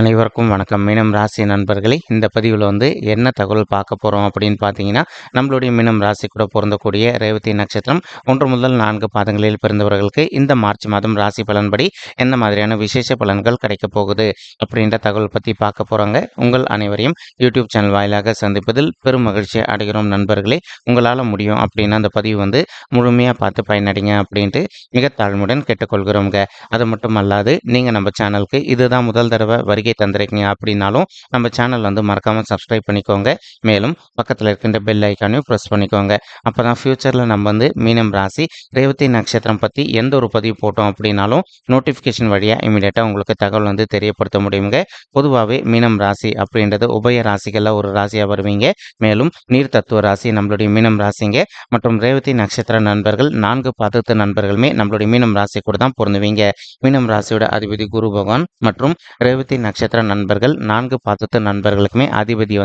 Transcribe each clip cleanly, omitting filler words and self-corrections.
அனைவருக்கும் வணக்கம். மீனம் ராசி நண்பர்களே, இந்த பதிவில் என்ன தகவல் பார்க்க போகிறோம் அப்படின்னு பார்த்தீங்கன்னா, நம்மளுடைய மீனம் ராசி கூட பொருந்தக்கூடிய ரேவதி நட்சத்திரம் 1 முதல் 4 பாதங்களில் பிறந்தவர்களுக்கு இந்த மார்ச் மாதம் ராசி பலன்படி என்ன மாதிரியான விசேஷ பலன்கள் கிடைக்கப் போகுது அப்படின்ற தகவல் பற்றி பார்க்க போகிறோங்க. உங்கள் அனைவரையும் யூடியூப் சேனல் வாயிலாக சந்திப்பதில் பெரும் மகிழ்ச்சியை அடைகிறோம் நண்பர்களே. உங்களால் முடியும் அப்படின்னா அந்த பதிவு முழுமையாக பார்த்து பயனடைங்க அப்படின்ட்டு மிக தாழ்மையுடன் கேட்டுக்கொள்கிறோங்க. அது மட்டும் அல்லாது நீங்கள் நம்ம சேனலுக்கு இதுதான் முதல் தடவை வருகை தந்திருக்கீங்க அப்படின்னாலும் நம்ம சேனல் மறக்காம சப்ஸ்கிரைப் பண்ணிக்கோங்க. மேலும் பக்கத்தில் இருக்கின்ற பெல் ஐக்கானையும் ப்ரெஸ் பண்ணிக்கோங்க. அப்பதான் ஃபியூச்சரில் நம்ம மீனம் ராசி ரேவதி நட்சத்திரம் பற்றி எந்த ஒரு பதிவு போட்டோம் அப்படின்னாலும் நோட்டிஃபிகேஷன் வழியாக இமீடியட்டாக உங்களுக்கு தகவல் தெரியப்படுத்த முடியுங்க. பொதுவாகவே மீனம் ராசி அப்படின்றது உபய ராசிகளில் ஒரு ராசியாக வருவீங்க. மேலும் நீர் தத்துவ ராசி நம்மளுடைய மீனம் ராசிங்க. மற்றும் ரேவதி நட்சத்திர நண்பர்கள் 4 பாதத்து நண்பர்களுமே நம்மளுடைய மீனம் ராசி கூட தான் பொருந்துவீங்க. மீனம் ராசியோட அதிபதி குரு பகவான் மற்றும் ரேவதி நட்சத்திர நண்பர்கள் 4 பாதத்து நண்பர்களுக்குமே அதிபதி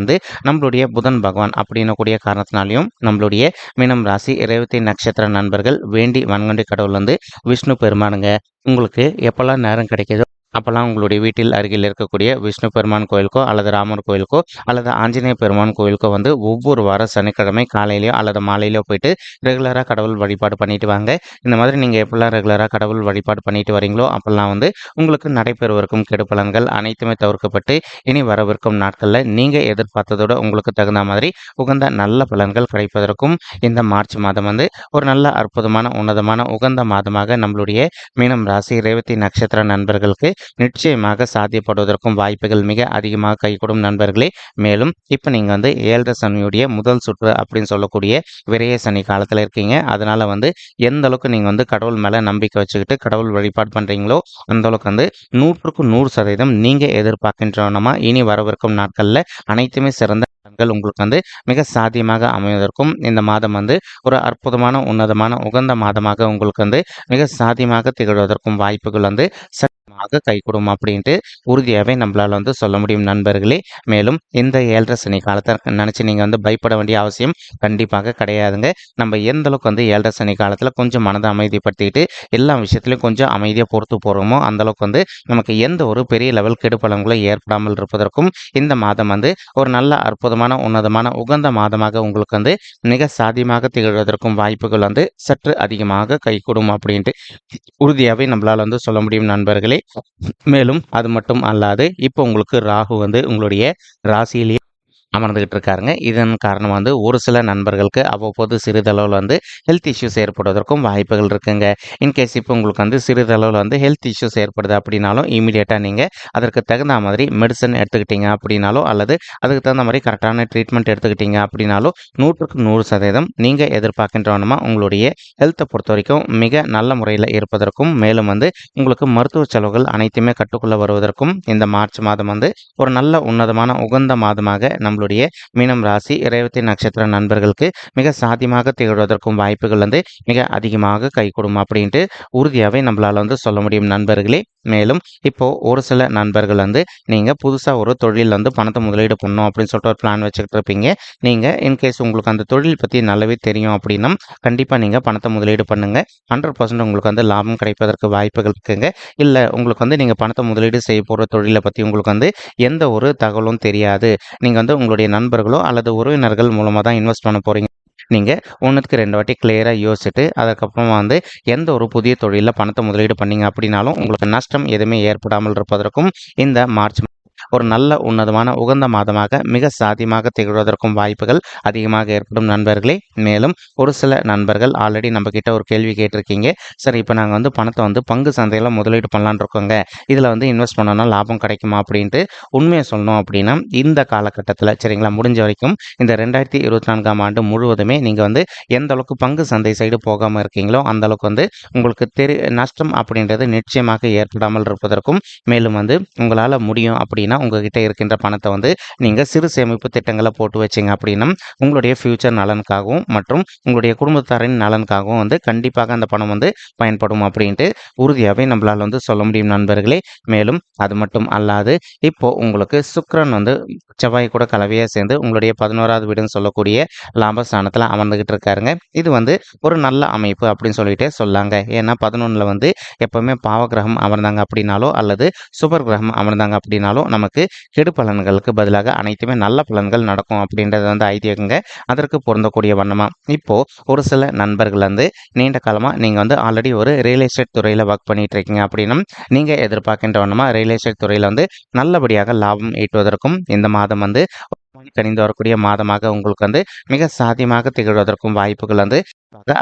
நம்மளுடைய புதன் பகவான் அப்படின்னு கூடிய காரணத்தினாலையும் நம்மளுடைய மீனம் ராசி ரேவதி நட்சத்திர நண்பர்கள் வேண்டி வணங்கி கடவுள் விஷ்ணு பெருமானுங்க. உங்களுக்கு எப்பெல்லாம் நேரம் கிடைக்குதோ அப்போல்லாம் உங்களுடைய வீட்டில் அருகில் இருக்கக்கூடிய விஷ்ணு பெருமான் கோயிலுக்கோ அல்லது ராமர் கோயிலுக்கோ அல்லது ஆஞ்சநேய பெருமான் கோயிலுக்கோ ஒவ்வொரு வாரம் சனிக்கிழமை காலையிலையோ அல்லது மாலையிலோ போயிட்டு ரெகுலராக கடவுள் வழிபாடு பண்ணிட்டு வாங்க. இந்த மாதிரி நீங்கள் எப்பெல்லாம் ரெகுலராக கடவுள் வழிபாடு பண்ணிட்டு வரீங்களோ அப்போல்லாம் உங்களுக்கு நடைபெறுவதற்கும் கெடு பலன்கள் அனைத்துமே தவிர்க்கப்பட்டு இனி வரவிருக்கும் நாட்களில் நீங்கள் எதிர்பார்த்ததோட உங்களுக்கு தகுந்த மாதிரி உகந்த நல்ல பலன்கள் கிடைப்பதற்கும் இந்த மார்ச் மாதம் ஒரு நல்ல அற்புதமான உன்னதமான உகந்த மாதமாக நம்மளுடைய மீனம் ராசி ரேவதி நட்சத்திர நண்பர்களுக்கு நிச்சயமாக சாத்தியப்படுவதற்கும் வாய்ப்புகள் மிக அதிகமாக கைகூடும் நண்பர்களே. மேலும் இப்போ நீங்கள் 7 சனியுடைய முதல் சுற்று அப்படின்னு சொல்லக்கூடிய விரைய சனி காலத்தில் இருக்கீங்க. அதனால எந்த அளவுக்கு நீங்கள் கடவுள் மேலே நம்பிக்கை வச்சுக்கிட்டு கடவுள் வழிபாடு பண்ணுறீங்களோ அந்த அளவுக்கு 100க்கு 100% நீங்கள் எதிர்பார்க்கின்றனமா இனி வரவிருக்கும் நாட்களில் அனைத்துமே சிறந்த உங்களுக்கு மிக சாத்தியமாக அமைவதற்கும் இந்த மாதம் ஒரு அற்புதமான உன்னதமான உகந்த மாதமாக உங்களுக்கு மிக சாத்தியமாக திகழ்வதற்கும் வாய்ப்புகள் கைகூடும் அப்படின்ட்டு உறுதியாகவே நம்மளால சொல்ல முடியும் நண்பர்களே. மேலும் இந்த 7 சனி காலத்தை நினச்சி நீங்கள் பயப்பட வேண்டிய அவசியம் கண்டிப்பாக கிடையாதுங்க. நம்ம எந்த அளவுக்கு 7 சனி காலத்தில் கொஞ்சம் மனதை அமைதிப்படுத்திக்கிட்டு எல்லா விஷயத்துலையும் கொஞ்சம் அமைதியாக பொறுத்து போகிறோமோ அந்த அளவுக்கு நமக்கு எந்த ஒரு பெரிய லெவல் கெடுபலன்களும் ஏற்படாமல் இருப்பதற்கும் இந்த மாதம் ஒரு நல்ல அற்புதமான உன்னதமான உகந்த மாதமாக உங்களுக்கு மிக சாத்தியமாக திகழ்வதற்கும் வாய்ப்புகள் சற்று அதிகமாக கைகூடும் அப்படின்ட்டு உறுதியாகவே நம்மளால சொல்ல முடியும் நண்பர்களே. மேலும் அது மட்டும் அல்லாது இப்போ உங்களுக்கு ராகு உங்களுடைய ராசியிலேயே அமர்ந்துகிட்டு இருக்காருங்க. இதன் காரணம் ஒரு சில நண்பர்களுக்கு அவ்வப்போது சிறிதளவில் ஹெல்த் இஷ்யூஸ் ஏற்படுவதற்கும் வாய்ப்புகள் இருக்குங்க. இன்கேஸ் இப்போ உங்களுக்கு சிறிதளவில் ஹெல்த் இஷ்யூஸ் ஏற்படுது அப்படின்னாலும் இமீடியட்டாக நீங்கள் அதற்கு தகுந்த மாதிரி மெடிசன் எடுத்துக்கிட்டீங்க அப்படின்னாலோ அல்லது அதுக்கு தகுந்த மாதிரி கரெக்டான ட்ரீட்மெண்ட் எடுத்துக்கிட்டீங்க அப்படின்னாலும் 100க்கு 100% நீங்கள் எதிர்பார்க்கின்றவனமா உங்களுடைய ஹெல்த்தை பொறுத்த வரைக்கும் மிக நல்ல முறையில் இருப்பதற்கும் மேலும் உங்களுக்கு மருத்துவ செலவுகள் அனைத்துமே கட்டுக்குள்ளே வருவதற்கும் இந்த மார்ச் மாதம் ஒரு நல்ல உன்னதமான உகந்த மாதமாக நம்மளுடைய மீனம் ராசி ரேவதி நட்சத்திர நண்பர்களுக்கு மிக சாத்தியமாக திகழ்வதற்கும் வாய்ப்புகள் மிக அதிகமாக கைகூடும் அப்படின்ட்டு உறுதியாகவே நம்மளால சொல்ல முடியும் நண்பர்களே. மேலும் இப்போ ஒரு சில நண்பர்கள் நீங்க புதுசா ஒரு தொழில் பணத்தை முதலீடு பண்ணணும் அப்படின்னு சொல்லிட்டு ஒரு பிளான் வச்சுக்கிட்டு இருப்பீங்க. நீங்க இன்கேஸ் உங்களுக்கு அந்த தொழில் பத்தி நல்லாவே தெரியும் அப்படின்னா கண்டிப்பா நீங்க பணத்தை முதலீடு பண்ணுங்க. 100% உங்களுக்கு லாபம் கிடைப்பதற்கு வாய்ப்புகள் இருக்குங்க. இல்ல உங்களுக்கு நீங்க பணத்தை முதலீடு செய்ய போற தொழிலை பத்தி உங்களுக்கு எந்த ஒரு தகவலும் தெரியாது. நீங்க உங்களுடைய நண்பர்களோ அல்லது உறவினர்கள் மூலமா தான் இன்வெஸ்ட் பண்ண போறீங்க. நீங்கள் 1க்கு 2 வாட்டி கிளியராக யோசிச்சுட்டு அதுக்கப்புறமா எந்த ஒரு புதிய தொழிலில் பணத்தை முதலீடு பண்ணீங்க அப்படின்னாலும் உங்களுக்கு நஷ்டம் எதுவுமே ஏற்படாமல் இருப்பதற்கும் இந்த மார்ச் ஒரு நல்ல உன்னதமான உகந்த மாதமாக மிக சாத்தியமாக திகழ்வதற்கும் வாய்ப்புகள் அதிகமாக ஏற்படும் நண்பர்களே. மேலும் ஒரு சில நண்பர்கள் ஆல்ரெடி நம்ம கிட்ட ஒரு கேள்வி கேட்டிருக்கீங்க. சரி, இப்போ நாங்கள் பணத்தை பங்கு சந்தையில் முதலீடு பண்ணலான்னு இருக்கோங்க, இதில் இன்வெஸ்ட் பண்ணோன்னா லாபம் கிடைக்குமா அப்படின்ட்டு உண்மையை சொல்லணும் அப்படின்னா இந்த காலகட்டத்தில் சரிங்களா, முடிஞ்ச வரைக்கும் இந்த 2024ஆம் ஆண்டு முழுவதுமே நீங்கள் எந்த அளவுக்கு பங்கு சந்தை சைடு போகாமல் இருக்கீங்களோ அந்த அளவுக்கு உங்களுக்கு நஷ்டம் அப்படின்றது நிச்சயமாக ஏற்படாமல் இருப்பதற்கும் மேலும் உங்களால் முடியும் அப்படின்னா அப்படின்னா உங்ககிட்ட இருக்கின்ற பணத்தை வந்து நீங்கள் சிறு சேமிப்பு திட்டங்களை போட்டு வச்சிங்க அப்படின்னா உங்களுடைய ஃபியூச்சர் நலனுக்காகவும் மற்றும் உங்களுடைய குடும்பத்தாரின் நலனுக்காகவும் வந்து கண்டிப்பாக அந்த பணம் வந்து பயன்படும் அப்படின்ட்டு உறுதியாகவே நம்மளால் வந்து சொல்ல முடியும் நண்பர்களே. மேலும் அது மட்டும் அல்லாது இப்போ உங்களுக்கு சுக்கிரன் வந்து செவ்வாய் கூட கலவையாக சேர்ந்து உங்களுடைய 11வது வீடுன்னு சொல்லக்கூடிய லாபஸ்தானத்தில் அமர்ந்துகிட்டு இருக்காருங்க. இது வந்து ஒரு நல்ல அமைப்பு அப்படின்னு சொல்லிட்டே சொல்லாங்க. ஏன்னா 11ல் வந்து எப்பவுமே பாவ கிரகம் அமர்ந்தாங்க அப்படின்னாலோ அல்லது சுபர் கிரகம் அமர்ந்தாங்க அப்படின்னாலோ நமக்கு கெடு பலன்களுக்கு பதிலாக அனைத்துமே நல்ல பலன்கள் நடக்கும் அப்படின்றது வந்து ஐதீகங்க. அதற்கு பொருந்தக்கூடிய வண்ணமா இப்போ ஒரு சில நண்பர்கள் வந்து நீண்ட காலமாக நீங்கள் வந்து ஆல்ரெடி ஒரு ரியல் எஸ்டேட் துறையில் ஒர்க் பண்ணிட்டு இருக்கீங்க அப்படின்னா நீங்கள் எதிர்பார்க்கின்ற வண்ணமாக ரியல் எஸ்டேட் துறையில் வந்து நல்லபடியாக லாபம் ஈட்டுவதற்கும் இந்த மாதம் வந்து கணிந்து வரக்கூடிய மாதமாக உங்களுக்கு வந்து மிக சாத்தியமாக திகழ்வதற்கும் வாய்ப்புகள் வந்து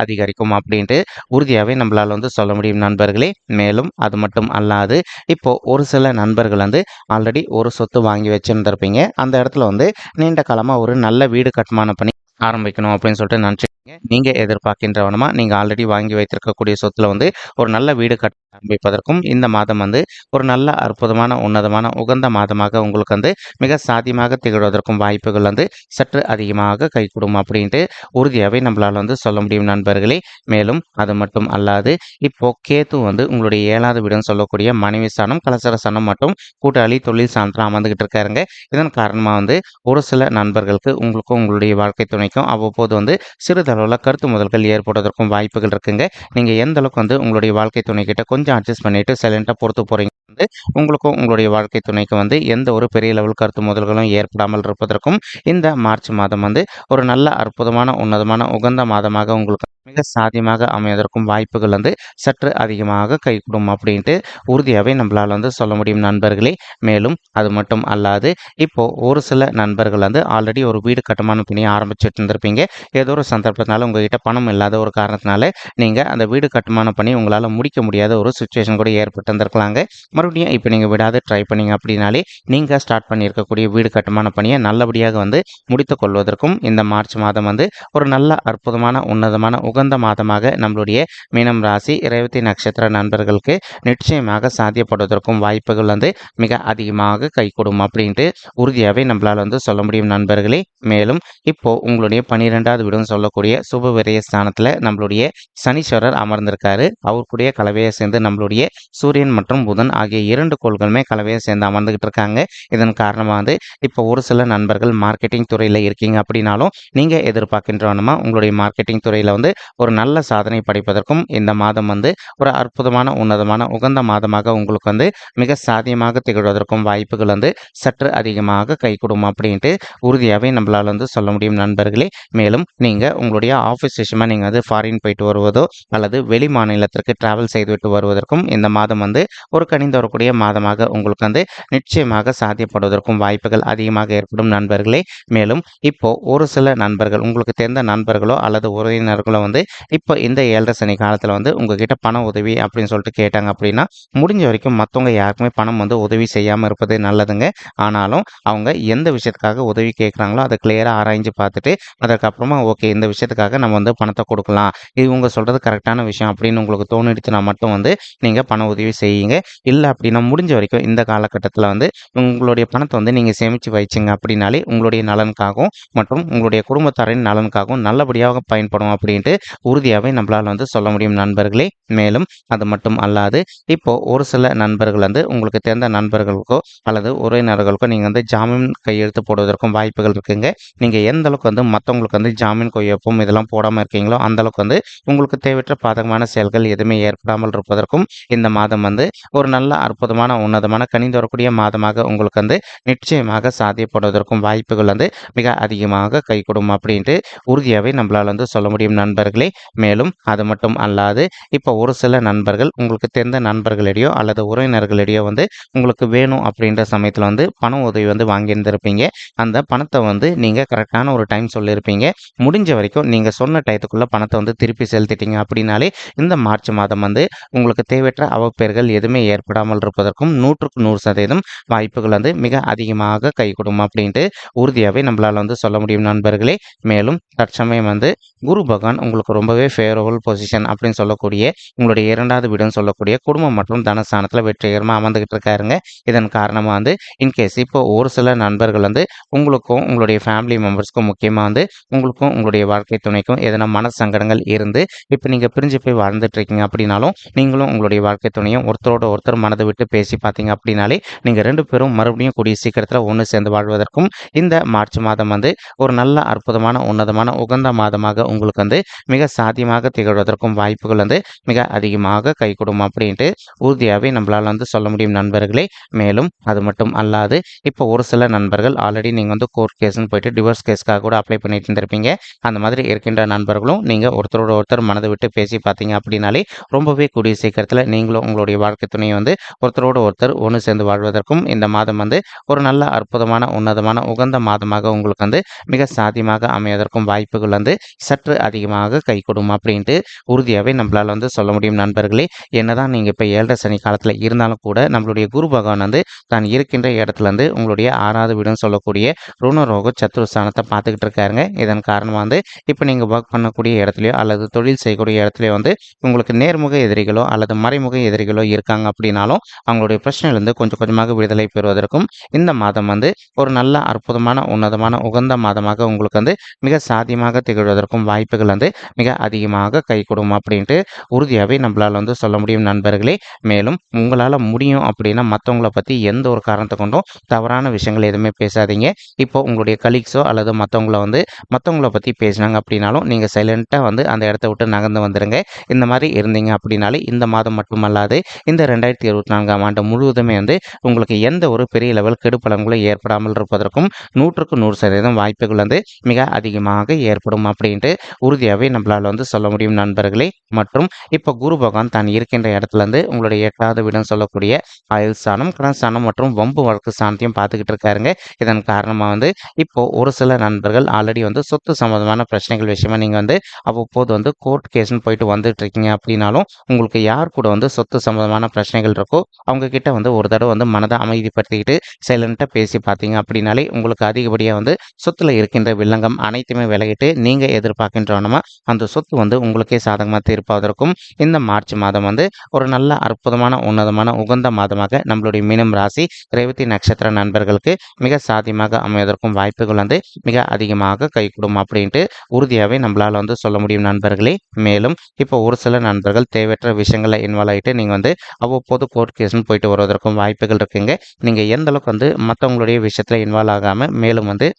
அதிகரிக்கும் அப்படின்ட்டு உறுதியாகவே நம்மளால் வந்து சொல்ல முடியும் நண்பர்களே. மேலும் அது மட்டும் அல்லாது இப்போ ஒரு சில நண்பர்கள் வந்து ஆல்ரெடி ஒரு சொத்து வாங்கி வச்சிருந்திருப்பீங்க. அந்த இடத்துல வந்து நீண்ட காலமாக ஒரு நல்ல வீடு கட்டுமான பணி ஆரம்பிக்கணும் அப்படின்னு சொல்லிட்டு நினச்சிருக்கீங்க. நீங்கள் எதிர்பார்க்கின்றவனமா நீங்கள் ஆல்ரெடி வாங்கி வைத்திருக்கக்கூடிய சொத்துல வந்து ஒரு நல்ல வீடு கட்ட ஆரம்பிப்பதற்கும் இந்த மாதம் வந்து ஒரு நல்ல அற்புதமான உன்னதமான உகந்த மாதமாக உங்களுக்கு வந்து மிக சாத்தியமாக திகழ்வதற்கும் வாய்ப்புகள் வந்து சற்று அதிகமாக கைகூடும் அப்படின்ட்டு உறுதியாகவே நம்மளால் வந்து சொல்ல முடியும் நண்பர்களே. மேலும் அது மட்டும் அல்லாது இப்போ கேத்து வந்து உங்களுடைய 7வது வீடுன்னு சொல்லக்கூடிய மனைவி ஸ்தானம், கலசர ஸ்தானம் மற்றும் கூட்டாளி தொழில் ஸ்தானத்தில் அமர்ந்துகிட்டு இருக்காருங்க. இதன் காரணமாக வந்து ஒரு சில நண்பர்களுக்கு உங்களுக்கும் உங்களுடைய வாழ்க்கை துணைக்கும் அவ்வப்போது வந்து சிறிதளவில் கருத்து முதல்கள் ஏற்படுவதற்கும் வாய்ப்புகள் இருக்குங்க. நீங்கள் எந்த அளவுக்கு வந்து உங்களுடைய வாழ்க்கை துணைக்கிட்ட கொஞ்சம் அட்ஜஸ்ட் பண்ணிட்டு சைலண்டாக பொறுத்து போகிறீங்க வந்து உங்களுக்கும் உங்களுடைய வாழ்க்கை துணைக்கு வந்து எந்த ஒரு பெரிய லெவல் கருத்து முதல்களும் ஏற்படாமல் இருப்பதற்கும் இந்த மார்ச் மாதம் வந்து ஒரு நல்ல அற்புதமான உன்னதமான உகந்த மாதமாக உங்களுக்கு மிக சாத்தியமாக அமைவதற்கும் வாய்ப்புகள் வந்து சற்று அதிகமாக கைகூடும் அப்படின்ட்டு உறுதியாகவே நம்மளால் வந்து சொல்ல முடியும் நண்பர்களே. மேலும் அது மட்டும் அல்லாது இப்போ ஒரு சில நண்பர்கள் வந்து ஆல்ரெடி ஒரு வீடு கட்டுமான பணியை ஆரம்பிச்சுட்டு இருந்திருப்பீங்க. ஏதோ ஒரு சந்தர்ப்பத்தினால உங்ககிட்ட பணம் இல்லாத ஒரு காரணத்தினால நீங்கள் அந்த வீடு கட்டுமான பணி உங்களால் முடிக்க முடியாத ஒரு சுச்சுவேஷன் கூட ஏற்பட்டு இருந்திருக்கலாங்க. மறுபடியும் இப்போ நீங்கள் விடாது ட்ரை பண்ணீங்க அப்படின்னாலே நீங்கள் ஸ்டார்ட் பண்ணியிருக்கக்கூடிய வீடு கட்டுமான பணியை நல்லபடியாக வந்து முடித்து கொள்வதற்கும் இந்த மார்ச் மாதம் வந்து ஒரு நல்ல அற்புதமான உன்னதமான உகந்த மாதமாக நம்மளுடைய மீனம் ராசி ரேவதி நட்சத்திர நண்பர்களுக்கு நிச்சயமாக சாத்தியப்படுவதற்கும் வாய்ப்புகள் வந்து மிக அதிகமாக கைகூடும் அப்படின்ட்டு உறுதியாகவே நம்மளால் வந்து சொல்ல முடியும் நண்பர்களே. மேலும் இப்போ உங்களுடைய 12வது வீடுன்னு சொல்லக்கூடிய சுப விரய ஸ்தானத்தில் நம்மளுடைய சனீஸ்வரர் அமர்ந்திருக்காரு. அவருக்குடைய கலவையை சேர்ந்து நம்மளுடைய சூரியன் மற்றும் புதன் ஆகிய 2 கோள்களுமே கலவையை சேர்ந்து அமர்ந்துகிட்டு இருக்காங்க. இதன் காரணமாக வந்து இப்போ ஒரு சில நண்பர்கள் மார்க்கெட்டிங் துறையில் இருக்கீங்க அப்படின்னாலும் நீங்கள் எதிர்பார்க்கின்றவனமா உங்களுடைய மார்க்கெட்டிங் துறையில் வந்து ஒரு நல்ல சாதனை படைப்பதற்கும் இந்த மாதம் வந்து ஒரு அற்புதமான உன்னதமான உகந்த மாதமாக உங்களுக்கு வந்து மிக சாத்தியமாக திகழ்வதற்கும் வாய்ப்புகள் வந்து சற்று அதிகமாக கைகூடும் அப்படின்ட்டு உறுதியாகவே நம்மளால் வந்து சொல்ல முடியும் நண்பர்களே. மேலும் நீங்கள் உங்களுடைய ஆஃபீஸ் விஷயமா நீங்கள் வந்து ஃபாரின் போயிட்டு வருவதோ அல்லது வெளி மாநிலத்திற்கு டிராவல் செய்துவிட்டு வருவதற்கும் இந்த மாதம் வந்து ஒரு கனிந்து வரக்கூடிய மாதமாக உங்களுக்கு வந்து நிச்சயமாக சாத்தியப்படுவதற்கும் வாய்ப்புகள் அதிகமாக ஏற்படும் நண்பர்களே. மேலும் இப்போ ஒரு சில நண்பர்கள் உங்களுக்கு தெரிந்த நண்பர்களோ அல்லது உறவினர்களோ வந்து இப்போ இந்த 7.5 சனி காலத்தில் வந்து உங்ககிட்ட பண உதவி அப்படின்னு சொல்லிட்டு கேட்டாங்க அப்படின்னா முடிஞ்ச வரைக்கும் மற்றவங்க யாருக்குமே பணம் வந்து உதவி செய்யாமல் இருப்பது நல்லதுங்க. ஆனாலும் அவங்க எந்த விஷயத்துக்காக உதவி கேட்குறாங்களோ அதை கிளியராக ஆராய்ஞ்சு பார்த்துட்டு அதுக்கப்புறமா ஓகே இந்த விஷயத்துக்காக நம்ம வந்து பணத்தை கொடுக்கலாம், இது இவங்க சொல்கிறது கரெக்டான விஷயம் அப்படின்னு உங்களுக்கு தோணிடுச்சுன்னா மட்டும் வந்து நீங்கள் பண உதவி செய்யுங்க. இல்லை அப்படின்னா முடிஞ்ச வரைக்கும் இந்த காலகட்டத்தில் வந்து உங்களுடைய பணத்தை வந்து நீங்கள் சேமித்து வச்சிங்க அப்படின்னாலே உங்களுடைய நலனுக்காகவும் மற்றும் உங்களுடைய குடும்பத்தாரின் நலனுக்காகவும் நல்லபடியாக பயன்படும் அப்படின்ட்டு உறுதியாகவே நம்மளால் வந்து சொல்ல முடியும் நண்பர்களே. மேலும் அது மட்டும் அல்லாது இப்போ ஒரு சில நண்பர்கள் வந்து உங்களுக்கு தெரிந்த நண்பர்களுக்கோ அல்லது உறவினர்களுக்கோ நீங்கள் வந்து ஜாமீன் கையெழுத்து போடுவதற்கும் வாய்ப்புகள் இருக்குங்க. நீங்கள் எந்த அளவுக்கு வந்து மற்றவங்களுக்கு வந்து ஜாமீன் கையொப்பம் இதெல்லாம் போடாமல் இருக்கீங்களோ அந்த அளவுக்கு வந்து உங்களுக்கு தேவையற்ற பாதகமான செயல்கள் எதுவுமே ஏற்படாமல் இருப்பதற்கும் இந்த மாதம் வந்து ஒரு நல்ல அற்புதமான உன்னதமான கனிந்து வரக்கூடிய மாதமாக உங்களுக்கு வந்து நிச்சயமாக சாத்தியப்படுவதற்கும் வாய்ப்புகள் வந்து மிக அதிகமாக கைகூடும் அப்படின்ட்டு உறுதியாகவே நம்மளால் வந்து சொல்ல முடியும் நண்பர்களே. மேலும் அது மட்டும் அல்லாது இப்போ ஒரு சில நண்பர்கள் உங்களுக்கு தெரிந்த நண்பர்களிடையோ அல்லது உறவினர்களிடையோ வந்து உங்களுக்கு வேணும் அப்படின்ற சமயத்தில் வந்து பண உதவி வந்து வாங்கியிருந்திருப்பீங்க. அந்த பணத்தை வந்து நீங்கள் கரெக்டான ஒரு டைம் சொல்லியிருப்பீங்க. முடிஞ்ச வரைக்கும் நீங்கள் சொன்ன டயத்துக்குள்ளே பணத்தை வந்து திருப்பி செலுத்திட்டீங்க அப்படின்னாலே இந்த மார்ச் மாதம் வந்து உங்களுக்கு தேவையற்ற அவப்பெயர்கள் எதுவுமே ஏற்படாமல் இருப்பதற்கும் 100க்கு 100% வாய்ப்புகள் வந்து மிக அதிகமாக கைகூடும் அப்படின்ட்டு உறுதியாகவே நம்மளால் வந்து சொல்ல முடியும் நண்பர்களே. மேலும் தற்சமயம் வந்து குரு பகவான் உங்களுக்கு உங்களுக்கு ரொம்பவே ஃபேவரபிள் பொசிஷன் அப்படின்னு சொல்லக்கூடிய உங்களுடைய 2வது வீடுன்னு சொல்லக்கூடிய குடும்பம் மற்றும் தனஸ்தானத்துல வெற்றிகரமா அமர்ந்துகிட்டு இருக்காருங்க. இதன் காரணமா வந்து இன்கேஸ் இப்போ ஒரு சில நண்பர்கள் வந்து உங்களுக்கும் உங்களுடைய ஃபேமிலி மெம்பர்ஸ்க்கும் முக்கியமா வந்து உங்களுக்கும் உங்களுடைய வாழ்க்கை துணைக்கும் எதனா மன சங்கடங்கள் இருந்து இப்போ நீங்க பிரிஞ்சு போய் வாழ்ந்துட்டு இருக்கீங்க அப்படின்னாலும் நீங்களும் உங்களுடைய வாழ்க்கை துணையும் ஒருத்தரோட ஒருத்தர் மனதை விட்டு பேசி பார்த்தீங்க அப்படின்னாலே நீங்க 2 பேரும் மறுபடியும் கூடிய சீக்கிரத்துல ஒன்று சேர்ந்து வாழ்வதற்கும் இந்த மார்ச் மாதம் வந்து ஒரு நல்ல அற்புதமான உன்னதமான உகந்த மாதமாக உங்களுக்கு வந்து மிக சாத்தியமாக திகழ்வதற்கும் வாய்ப்புகள் வந்து மிக அதிகமாக கைகூடும் அப்படின்ட்டு உறுதியாகவே நம்மளால வந்து சொல்ல முடியும் நண்பர்களே. மேலும் அது மட்டும் அல்லாது இப்போ ஒரு சில நண்பர்கள் ஆல்ரெடி நீங்க வந்து கோர்ட் கேஸ்ன்னு போயிட்டு டிவோர்ஸ் கேஸ்க்காக கூட அப்ளை பண்ணிட்டு இருந்திருப்பீங்க. அந்த மாதிரி இருக்கின்ற நண்பர்களும் நீங்க ஒருத்தரோட ஒருத்தர் மனதை விட்டு பேசி பார்த்தீங்க அப்படின்னாலே ரொம்பவே கூடிய சீக்கிரத்தில் நீங்களும் உங்களுடைய வாழ்க்கை துணையை வந்து ஒருத்தரோட ஒருத்தர் ஒன்று சேர்ந்து வாழ்வதற்கும் இந்த மாதம் வந்து ஒரு நல்ல அற்புதமான உன்னதமான உகந்த மாதமாக உங்களுக்கு வந்து மிக சாத்தியமாக அமைவதற்கும் வாய்ப்புகள் வந்து சற்று அதிகமாக கைகூடும் அப்படின்ட்டு உறுதியாகவே நம்மளால வந்து சொல்ல முடியும் நண்பர்களே. என்னதான் நீங்க இப்போ 7.5 சனி காலத்தில் இருந்தாலும் கூட நம்மளுடைய குரு பகவான் வந்து தான் இருக்கின்ற இடத்துல இருந்து உங்களுடைய 6வது வீடுன்னு சொல்லக்கூடிய ருணரோக சத்துருஸ்தானத்தை பார்த்துக்கிட்டு இருக்காருங்க. இதன் காரணமாக வந்து இப்போ நீங்கள் ஒர்க் பண்ணக்கூடிய இடத்துலையோ அல்லது தொழில் செய்யக்கூடிய இடத்துலையோ வந்து உங்களுக்கு நேர்முக எதிரிகளோ அல்லது மறைமுக எதிரிகளோ இருக்காங்க அப்படின்னாலும் அவங்களுடைய பிரச்சனையிலிருந்து கொஞ்சம் கொஞ்சமாக விடுதலை பெறுவதற்கும் இந்த மாதம் வந்து ஒரு நல்ல அற்புதமான உன்னதமான உகந்த மாதமாக உங்களுக்கு வந்து மிக சாத்தியமாக திகழ்வதற்கும் வாய்ப்புகள் வந்து மிக அதிகமாக கைகூடும் அப்படின்ட்டு உறுதியாகவே நம்மளால் வந்து சொல்ல முடியும் நண்பர்களே. மேலும் உங்களால் முடியும் அப்படின்னா மற்றவங்கள பற்றி எந்த ஒரு காரணத்தை கொண்டும் தவறான விஷயங்கள் எதுவுமே பேசாதீங்க. இப்போ உங்களுடைய கலீக்ஸோ அல்லது மற்றவங்கள பற்றி பேசினாங்க அப்படின்னாலும் நீங்கள் சைலண்ட்டாக வந்து அந்த இடத்த விட்டு நகர்ந்து வந்துடுங்க. இந்த மாதிரி இருந்தீங்க அப்படின்னாலே இந்த மாதம் மட்டுமல்லாது இந்த 2024ஆம் ஆண்டு முழுவதுமே வந்து உங்களுக்கு எந்த ஒரு பெரிய லெவல் கெடுபலன்களும் ஏற்படாமல் இருப்பதற்கும் 100க்கு 100% வாய்ப்புகள் வந்து மிக அதிகமாக ஏற்படும் அப்படின்ட்டு உறுதியாகவே நம்மளால் வந்து சொல்ல முடியும் நண்பர்களே. மற்றும் இப்போ குரு பகவான் தான் இருக்கின்ற இடத்துல இருந்து உங்களுடைய 8வது வீடுன்னு சொல்லக்கூடிய ஆயுள் ஸ்தானம், கடன் ஸ்தானம் மற்றும் வம்பு வழக்கு ஸ்தானத்தையும் பார்த்துக்கிட்டு இருக்காருங்க. இதன் காரணமாக வந்து இப்போ ஒரு சில நண்பர்கள் ஆல்ரெடி வந்து சொத்து சம்பந்தமான பிரச்சனைகள் விஷயமா நீங்கள் வந்து அவ்வப்போது வந்து கோர்ட் கேஸ்ன்னு போயிட்டு வந்துட்டு இருக்கீங்க அப்படின்னாலும் உங்களுக்கு யார் கூட வந்து சொத்து சம்பந்தமான பிரச்சனைகள் இருக்கோ அவங்க கிட்ட வந்து ஒரு தடவை வந்து மனதை அமைதிப்படுத்திக்கிட்டு சைலண்ட்டாக பேசி பார்த்தீங்க அப்படின்னாலே உங்களுக்கு அதிகப்படியாக வந்து சொத்துல இருக்கின்ற வில்லங்கம் அனைத்துமே விலகிட்டு நீங்கள் எதிர்பார்க்கின்றவனமா அந்த சொத்து வந்து உங்களுக்கே சாதகமாக தீர்ப்பதற்கும் இந்த மார்ச் மாதம் வந்து ஒரு நல்ல அற்புதமான உன்னதமான உகந்த மாதமாக நம்மளுடைய மீனம் ராசி ரேவதி நட்சத்திர நண்பர்களுக்கு மிக சாத்தியமாக அமைவதற்கும் வாய்ப்புகள் வந்து மிக அதிகமாக கைகூடும் அப்படின்ட்டு உறுதியாகவே நம்மளால் வந்து சொல்ல முடியும் நண்பர்களே. மேலும் இப்போ ஒரு சில நண்பர்கள் தேவையற்ற விஷயங்களை இன்வால்வ் ஆகிட்டு நீங்கள் வந்து அவ்வப்போது கோர்ட் கேஸ்ன்னு போயிட்டு வருவதற்கும் வாய்ப்புகள் இருக்குங்க. நீங்கள் எந்த அளவுக்கு வந்து மற்றவங்களுடைய விஷயத்தில் இன்வால்வ் ஆகாமல் மேலும் வந்து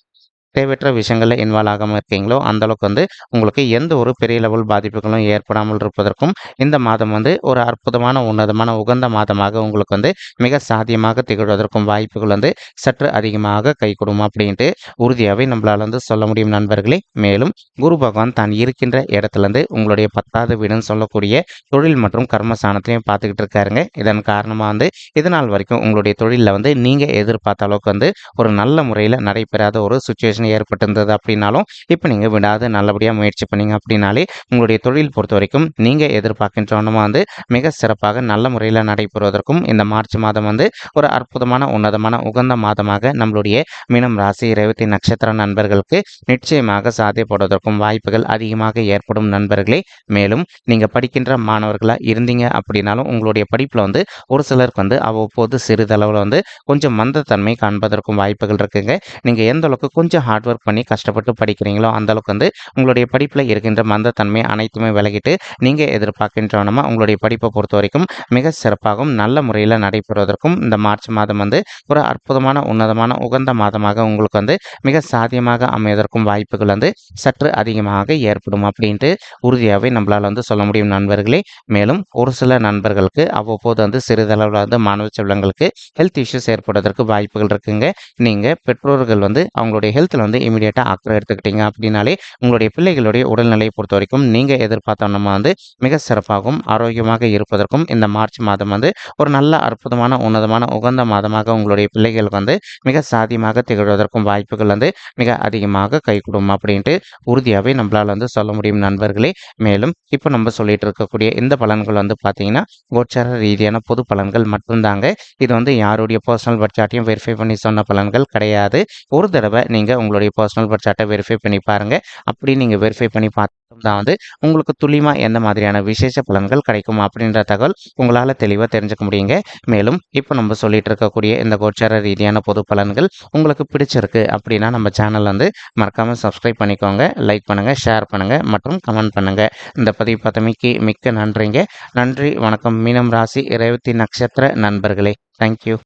தேவையற்ற விஷயங்களில் இன்வால்வ் ஆகாமல் இருக்கீங்களோ அந்த அளவுக்கு வந்து உங்களுக்கு எந்த ஒரு பெரிய லெவல் பாதிப்புகளும் ஏற்படாமல் இருப்பதற்கும் இந்த மாதம் வந்து ஒரு அற்புதமான உன்னதமான உகந்த மாதமாக உங்களுக்கு வந்து மிக சாத்தியமாக திகழ்வதற்கும் வாய்ப்புகள் வந்து சற்று அதிகமாக கைகூடும் அப்படின்ட்டு உறுதியாகவே நம்மளால் வந்து சொல்ல முடியும் நண்பர்களே. மேலும் குரு பகவான் தான் இருக்கின்ற இடத்துலேருந்து உங்களுடைய 10வது வீடுன்னு சொல்லக்கூடிய தொழில் மற்றும் கர்மஸ்தானத்தையும் பார்த்துக்கிட்டு இருக்காருங்க. இதன் காரணமாக வந்து இதனால் வரைக்கும் உங்களுடைய தொழிலில் வந்து நீங்கள் எதிர்பார்த்த அளவுக்கு வந்து ஒரு நல்ல முறையில் நடைபெறாத ஒரு சுச்சுவேஷன் ஏற்பட்டிருந்தது அப்படின்னாலும் இப்போ நீங்கள் விடாது நல்லபடியாக முயற்சி பண்ணீங்க அப்படின்னாலே உங்களுடைய தொழில் பொறுத்த வரைக்கும் நீங்கள் எதிர்பார்க்கின்றவனமாக வந்து மிக சிறப்பாக நல்ல முறையில் நடைபெறுவதற்கும் இந்த மார்ச் மாதம் வந்து ஒரு அற்புதமான உன்னதமான உகந்த மாதமாக நம்மளுடைய மீனம் ராசி ரேவதி நட்சத்திர நண்பர்களுக்கு நிச்சயமாக சாத்தியப்படுவதற்கும் வாய்ப்புகள் அதிகமாக ஏற்படும் நண்பர்களே. மேலும் நீங்கள் படிக்கின்ற மாணவர்களாக இருந்தீங்க அப்படின்னாலும் உங்களுடைய படிப்பில் வந்து ஒரு சிலருக்கு வந்து அவ்வப்போது சிறிதளவில் வந்து கொஞ்சம் மந்தத்தன்மை காண்பதற்கும் வாய்ப்புகள் இருக்குங்க. நீங்கள் எந்த அளவுக்கு கொஞ்சம் ஹார்ட் ஒர்க் பண்ணி கஷ்டப்பட்டு படிக்கிறீங்களோ அந்த அளவுக்கு வந்து உங்களுடைய படிப்பில் இருக்கின்ற மந்தத்தன்மை அனைத்துமே விலகிட்டு நீங்கள் எதிர்பார்க்கின்றவனமா உங்களுடைய படிப்பை பொறுத்த வரைக்கும் மிக சிறப்பாகவும் நல்ல முறையில் நடைபெறுவதற்கும் இந்த மார்ச் மாதம் வந்து ஒரு அற்புதமான உன்னதமான உகந்த மாதமாக உங்களுக்கு வந்து மிக சாத்தியமாக அமைவதற்கும் வாய்ப்புகள் வந்து சற்று அதிகமாக ஏற்படும் அப்படின்ட்டு உறுதியாகவே நம்மளால் வந்து சொல்ல முடியும் நண்பர்களே. மேலும் ஒரு சில நண்பர்களுக்கு அவ்வப்போது வந்து சிறிதளவில் வந்து மாணவ செல்வங்களுக்கு ஹெல்த் இஷ்யூஸ் ஏற்படுவதற்கு வாய்ப்புகள் இருக்குங்க. நீங்கள் பெற்றோர்கள் வந்து அவங்களுடைய ஹெல்த்தில் வந்து இமீடியட்டாக அக்கறை எடுத்துக்கிட்டீங்க அப்படின்னாலே உங்களுடைய பிள்ளைகளுடைய உடல்நிலையை பொறுத்த வரைக்கும் நீங்கள் எதிர்பார்த்த நம்ம வந்து மிக சிறப்பாகவும் ஆரோக்கியமாக இருப்பதற்கும் இந்த மார்ச் மாதம் வந்து ஒரு நல்ல அற்புதமான உன்னதமான உகந்த மாதமாக உங்களுடைய பிள்ளைகளுக்கு வந்து மிக சாத்தியமாக திகழ்வதற்கும் வாய்ப்புகள் வந்து மிக அதிகமாக கைகூடும் அப்படின்ட்டு உறுதியாகவே நம்மளால் வந்து சொல்ல முடியும் நண்பர்களே. மேலும் இப்போ நம்ம சொல்லிட்டு இருக்கக்கூடிய இந்த பலன்கள் வந்து பார்த்தீங்கன்னா கோச்சார ரீதியான பொது பலன்கள் மட்டும்தாங்க. இது வந்து யாருடைய பர்சனல் பட்ஜெட்டையும் வெரிஃபை பண்ணி சொன்ன பலன்கள் கிடையாது. ஒரு தடவை நீங்கள் உங்களுடைய பர்சனல் பர்த் சார்ட்டை வெரிஃபை பண்ணி பாருங்கள். அப்படி நீங்கள் வெரிஃபை பண்ணி பார்த்தா தான் வந்து உங்களுக்கு துல்லியமாக எந்த மாதிரியான விசேஷ பலன்கள் கிடைக்கும் அப்படின்ற தகவல் உங்களால் தெளிவாக தெரிஞ்சுக்க முடியுங்க. மேலும் இப்போ நம்ம சொல்லிட்டு இருக்கக்கூடிய இந்த கோச்சார ரீதியான பொது பலன்கள் உங்களுக்கு பிடிச்சிருக்கு அப்படின்னா நம்ம சேனல் வந்து மறக்காமல் சப்ஸ்கிரைப் பண்ணிக்கோங்க. லைக் பண்ணுங்கள், ஷேர் பண்ணுங்கள் மற்றும் கமெண்ட் பண்ணுங்கள். இந்த பதிவு பார்த்தமைக்கு மிக்க நன்றிங்க. நன்றி, வணக்கம். மீனம் ராசி ரேவதி நட்சத்திர நண்பர்களே. தேங்க்யூ.